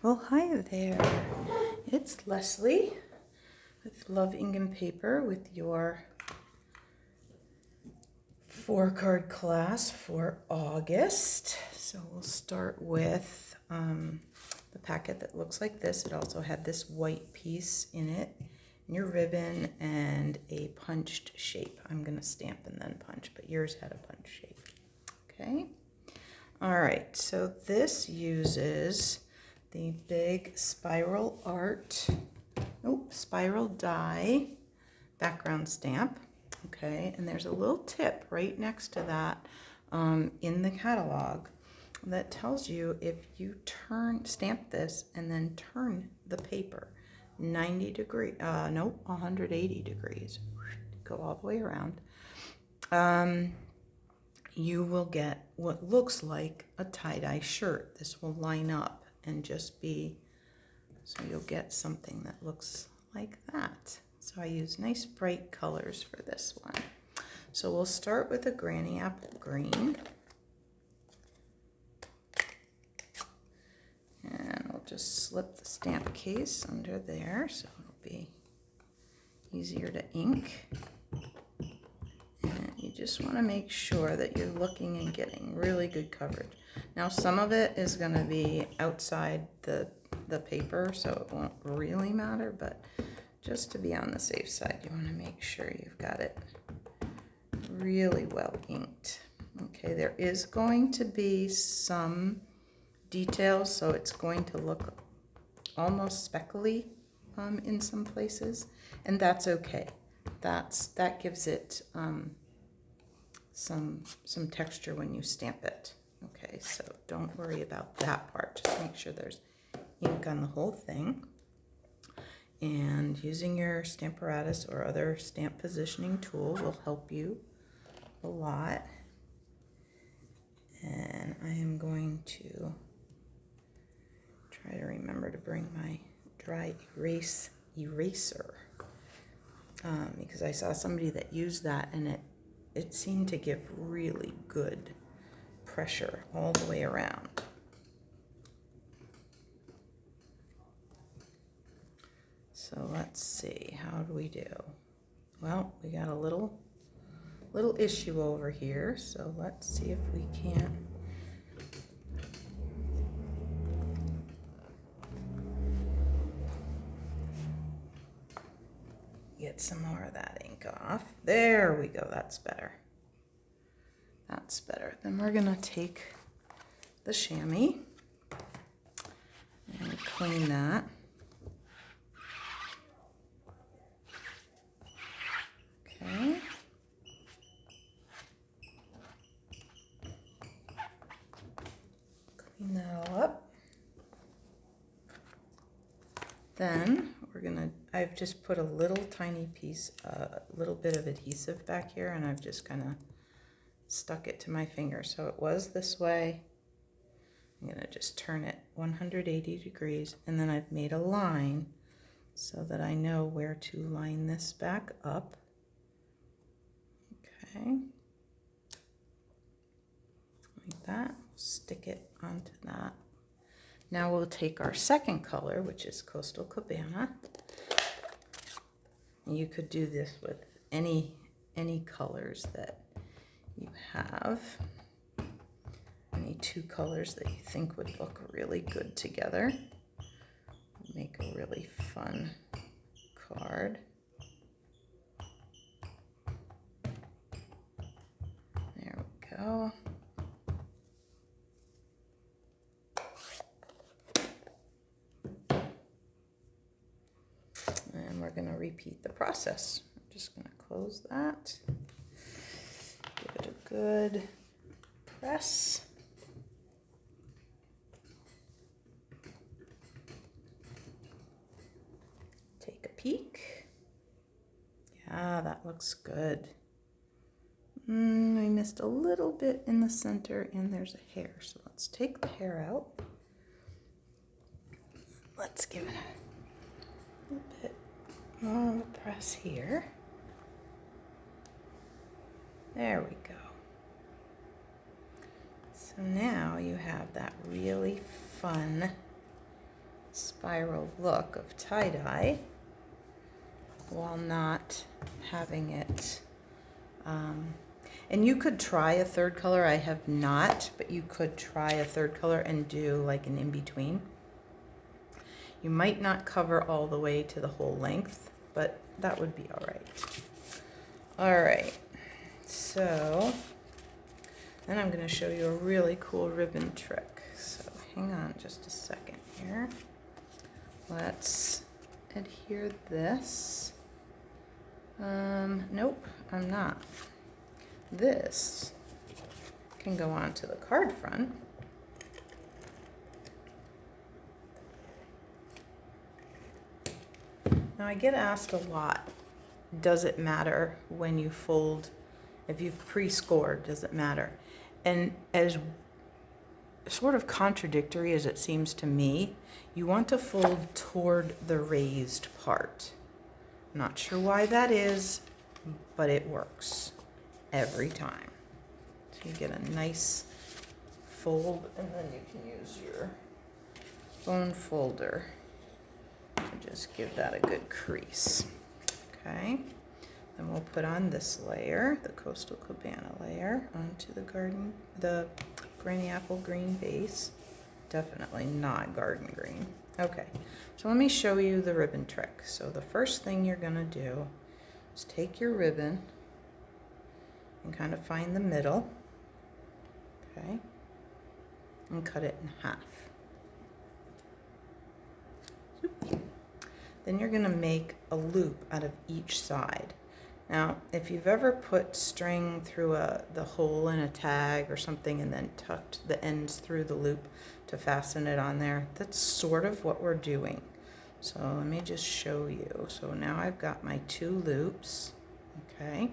Well, hi there. It's Leslie with LuvINK&Paper with your 4-card class for August. So we'll start with the packet that looks like this. It also had this white piece in it, and your ribbon, and a punched shape. I'm going to stamp and then punch, but yours had a punch shape. Okay. All right, so this uses the big spiral die background stamp. Okay, and there's a little tip right next to that in the catalog that tells you if you stamp this and then turn the paper 180 degrees, go all the way around, you will get what looks like a tie-dye shirt. This will line up and just be, so you'll get something that looks like that. So I use nice bright colors for this one. So we'll start with a granny apple green. And we'll just slip the stamp case under there so it'll be easier to ink. And you just want to make sure that you're looking and getting really good coverage. Now some of it is going to be outside the paper, so it won't really matter, but just to be on the safe side, you want to make sure you've got it really well inked. Okay, there is going to be some details, so it's going to look almost speckly in some places, and that's okay. That gives it some texture when you stamp it. Okay, so don't worry about that part. Just make sure there's ink on the whole thing. And using your Stamparatus or other stamp positioning tool will help you a lot. And I am going to try to remember to bring my dry erase eraser because I saw somebody that used that, and it seemed to give really good pressure all the way around. So let's see, how do we do? Well, we got a little issue over here, so let's see if we can get some more of that ink off. There we go, that's better. That's better. Then we're gonna take the chamois and clean that. Okay. Clean that all up. Then I've just put a little tiny piece, a little bit of adhesive back here, and I've just kind of stuck it to my finger. So it was this way. I'm gonna just turn it 180 degrees, and then I've made a line so that I know where to line this back up. Okay, like that, stick it onto that. Now we'll take our second color, which is Coastal Cabana. You could do this with any colors that you have, any two colors that you think would look really good together. Make a really fun card. There we go. And we're going to repeat the process. I'm just going to close that. Give it a good press. Take a peek. Yeah, that looks good. We missed a little bit in the center, and there's a hair. So let's take the hair out. Let's give it a little bit more of a press here. There we go. So now you have that really fun spiral look of tie-dye while not having it. And you could try a third color. I have not, but you could try a third color and do like an in-between. You might not cover all the way to the whole length, but that would be all right. All right, so then I'm going to show you a really cool ribbon trick. So hang on just a second here. Let's adhere this. Nope, I'm not. This can go onto the card front. Now I get asked a lot, does it matter when you fold? If you've pre-scored, does it matter? And as sort of contradictory as it seems to me, you want to fold toward the raised part. I'm not sure why that is, but it works every time. So you get a nice fold, and then you can use your bone folder to just give that a good crease. Okay, then we'll put on this layer, the Coastal Cabana layer, onto the Granny Apple green base. Definitely not garden green. Okay, so let me show you the ribbon trick. So the first thing you're gonna do is take your ribbon and kind of find the middle, okay, and cut it in half. Then you're gonna make a loop out of each side. Now, if you've ever put string through the hole in a tag or something and then tucked the ends through the loop to fasten it on there, that's sort of what we're doing. So let me just show you. So now I've got my 2 loops, okay?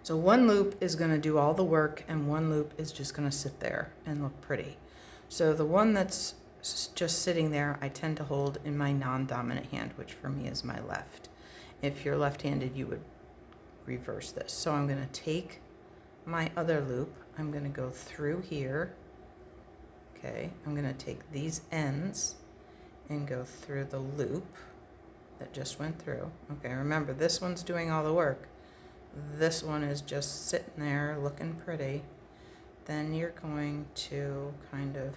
So one loop is gonna do all the work and one loop is just gonna sit there and look pretty. So the one that's just sitting there, I tend to hold in my non-dominant hand, which for me is my left. If you're left-handed, you would reverse this. So I'm going to take my other loop, I'm going to go through here, okay, I'm going to take these ends and go through the loop that just went through. Okay, remember, this one's doing all the work. This one is just sitting there looking pretty. Then you're going to kind of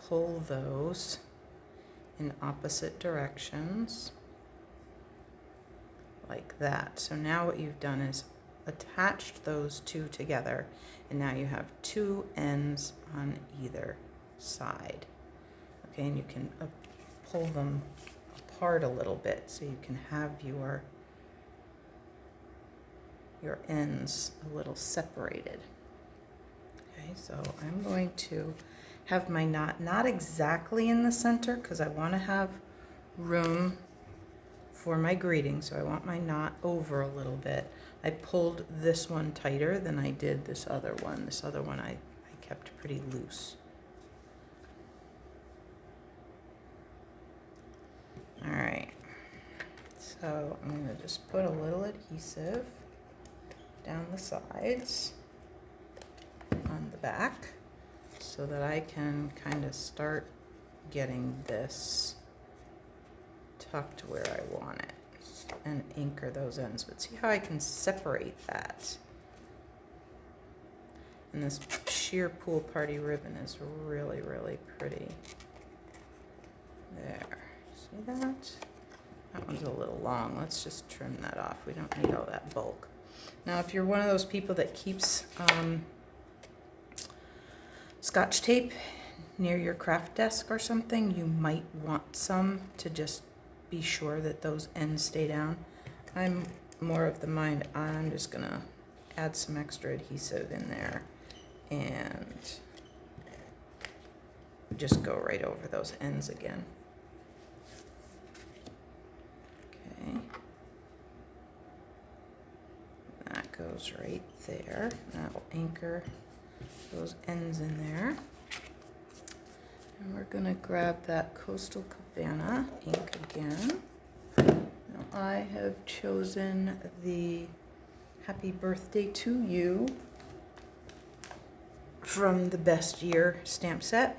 pull those in opposite directions like that. So now what you've done is attached those 2 together, and now you have 2 ends on either side. Okay, and you can pull them apart a little bit so you can have your ends a little separated. Okay, so I'm going to have my knot not exactly in the center because I want to have room for my greeting, so I want my knot over a little bit. I pulled this one tighter than I did this other one. This other one I kept pretty loose. All right, so I'm going to just put a little adhesive down the sides on the back so that I can kind of start getting this tucked where I want it and anchor those ends. But see how I can separate that? And this sheer pool party ribbon is really, really pretty. There, see that? That one's a little long. Let's just trim that off. We don't need all that bulk. Now, if you're one of those people that keeps Scotch tape near your craft desk or something, you might want some to just be sure that those ends stay down. I'm more of the mind, I'm just gonna add some extra adhesive in there and just go right over those ends again. Okay. That goes right there. That will anchor those ends in there. And we're gonna grab that Coastal Cabana ink again. Now I have chosen the Happy Birthday to You from the Best Year stamp set.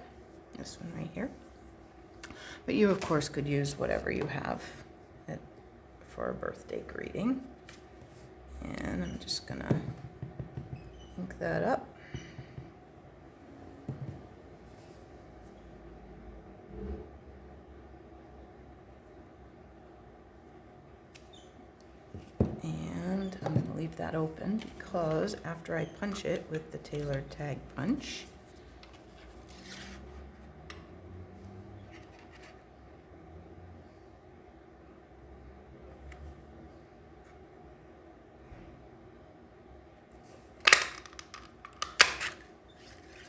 This one right here. But you, of course, could use whatever you have for a birthday greeting. And I'm just gonna ink that up. And I'm going to leave that open because after I punch it with the tailored tag punch,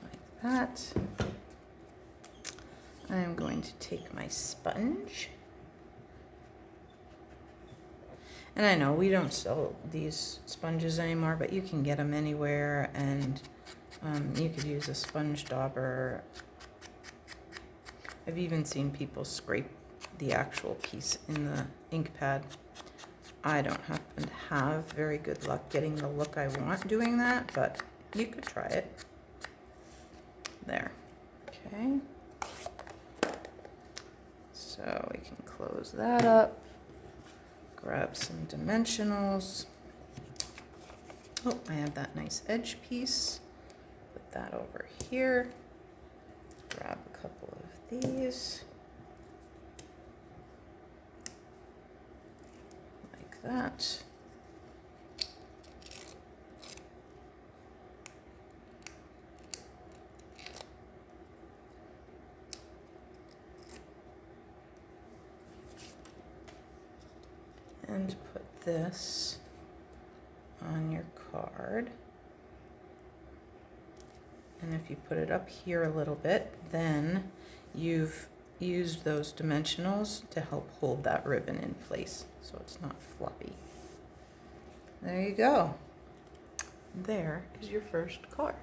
like that, I'm going to take my sponge. And I know we don't sell these sponges anymore, but you can get them anywhere, and you could use a sponge dauber. I've even seen people scrape the actual piece in the ink pad. I don't happen to have very good luck getting the look I want doing that, but you could try it. There. Okay. So we can close that up. Grab some dimensionals. Oh, I have that nice edge piece. Put that over here. Grab a couple of these. Like that. And put this on your card. And if you put it up here a little bit, then you've used those dimensionals to help hold that ribbon in place so it's not floppy. There you go. There is your first card.